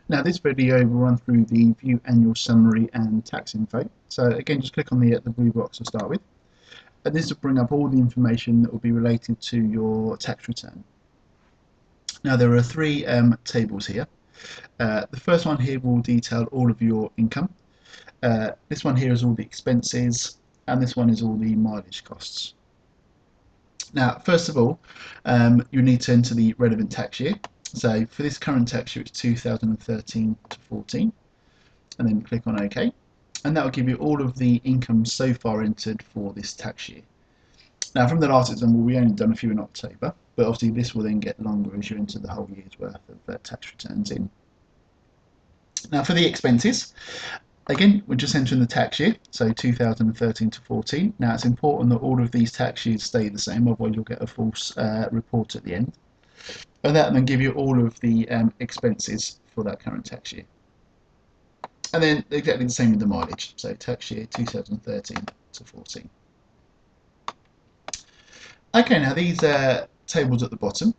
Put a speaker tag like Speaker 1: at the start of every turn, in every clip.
Speaker 1: Now this video will run through the view annual summary and tax info. So again, just click on the blue box to start with. And this will bring up all the information that will be related to your tax return. Now there are three tables here. The first one here will detail all of your income. This one here is all the expenses, and this one is all the mileage costs. Now, first of all, you need to enter the relevant tax year. So for this current tax year, it's 2013 to 14, and then click on OK. And that will give you all of the income so far entered for this tax year. Now, from the last example, we only done a few in October, but obviously this will then get longer as you enter the whole year's worth of tax returns in. Now, for the expenses, again, we're just entering the tax year, so 2013 to 14. Now, it's important that all of these tax years stay the same, otherwise you'll get a false report at the end. And that will then give you all of the expenses for that current tax year. And then exactly the same with the mileage, so tax year 2013 to 14. Okay, now these tables at the bottom,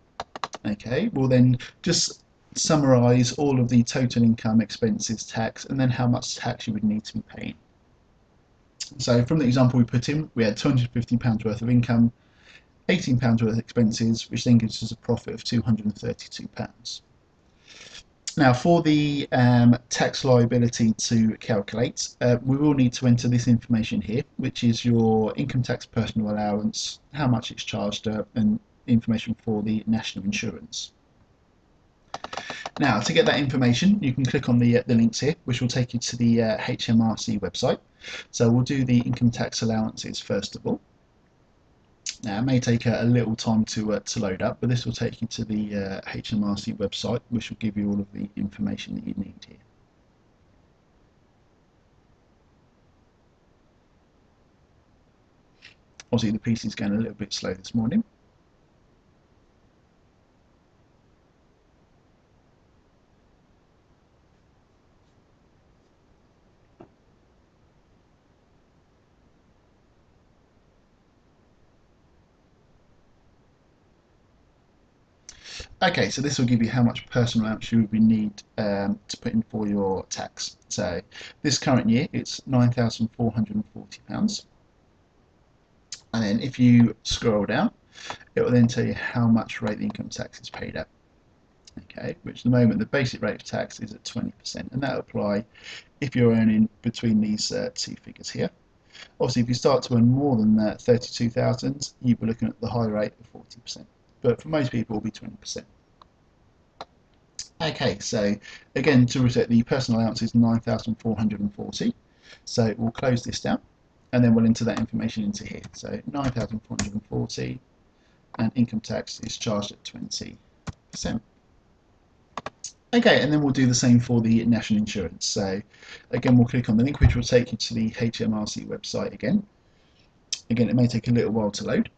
Speaker 1: okay, will then just summarise all of the total income, expenses, tax, and then how much tax you would need to be paying. So from the example we put in, we had £250 worth of income, £18 worth of expenses, which then gives us a profit of £232. Now for the tax liability to calculate, we will need to enter this information here, which is your income tax personal allowance, how much it's charged, and information for the national insurance. Now to get that information, you can click on the links here, which will take you to the HMRC website. So we'll do the income tax allowances first of all. Now, it may take a little time to load up, but this will take you to the HMRC website, which will give you all of the information that you need here. Obviously, the PC is going a little bit slow this morning. Okay, so this will give you how much personal allowance you would need to put in for your tax. So this current year, it's £9,440. And then if you scroll down, it will then tell you how much rate the income tax is paid at. Okay, which at the moment the basic rate of tax is at 20%, and that will apply if you're earning between these two figures here. Obviously, if you start to earn more than 32,000, you'll be looking at the high rate of 40%. But for most people, it will be 20%. Okay, so again, to reset, the personal allowance is 9,440. So we'll close this down, and then we'll enter that information into here. So 9,440, and income tax is charged at 20%. Okay, and then we'll do the same for the national insurance. So again, we'll click on the link, which will take you to the HMRC website again. Again, it may take a little while to load.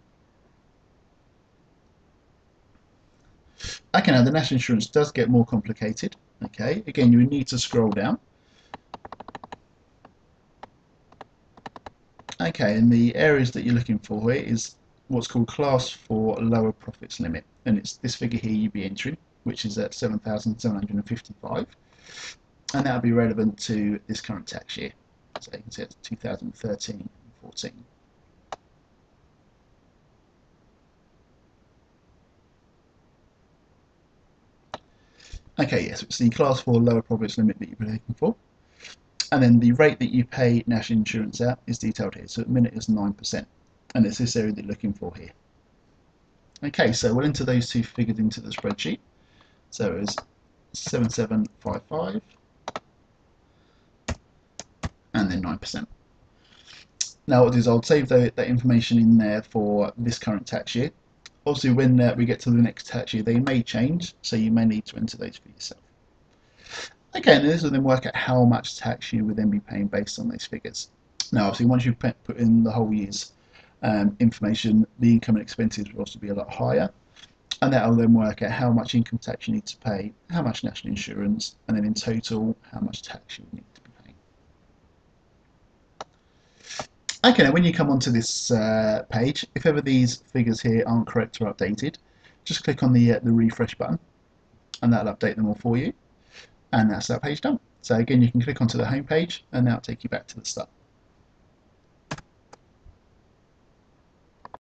Speaker 1: Okay, now the national insurance does get more complicated. Okay, again, you would need to scroll down. Okay, and the areas that you're looking for here is what's called class 4 lower profits limit, and it's this figure here you'd be entering, which is at 7,755, and that will be relevant to this current tax year. So you can see it's 2013-14. Okay, yes, it's the class 4 lower profits limit that you'd be looking for. And then the rate that you pay national insurance at is detailed here. So at the minute it's 9%. And it's this area that you're looking for here. Okay, so we'll enter those two figures into the spreadsheet. So it's 7755 and then 9%. Now what I'll do is I'll save that information in there for this current tax year. Obviously, when we get to the next tax year, they may change, so you may need to enter those for yourself. Okay, and this will then work out how much tax you would then be paying based on those figures. Now, obviously, once you've put in the whole year's information, the income and expenses will also be a lot higher, and that will then work out how much income tax you need to pay, how much national insurance, and then in total, how much tax you need to be paying. Okay, now when you come onto this page, if ever these figures here aren't correct or updated, just click on the refresh button, and that'll update them all for you. And that's that page done. So again, you can click onto the home page and now it'll take you back to the start.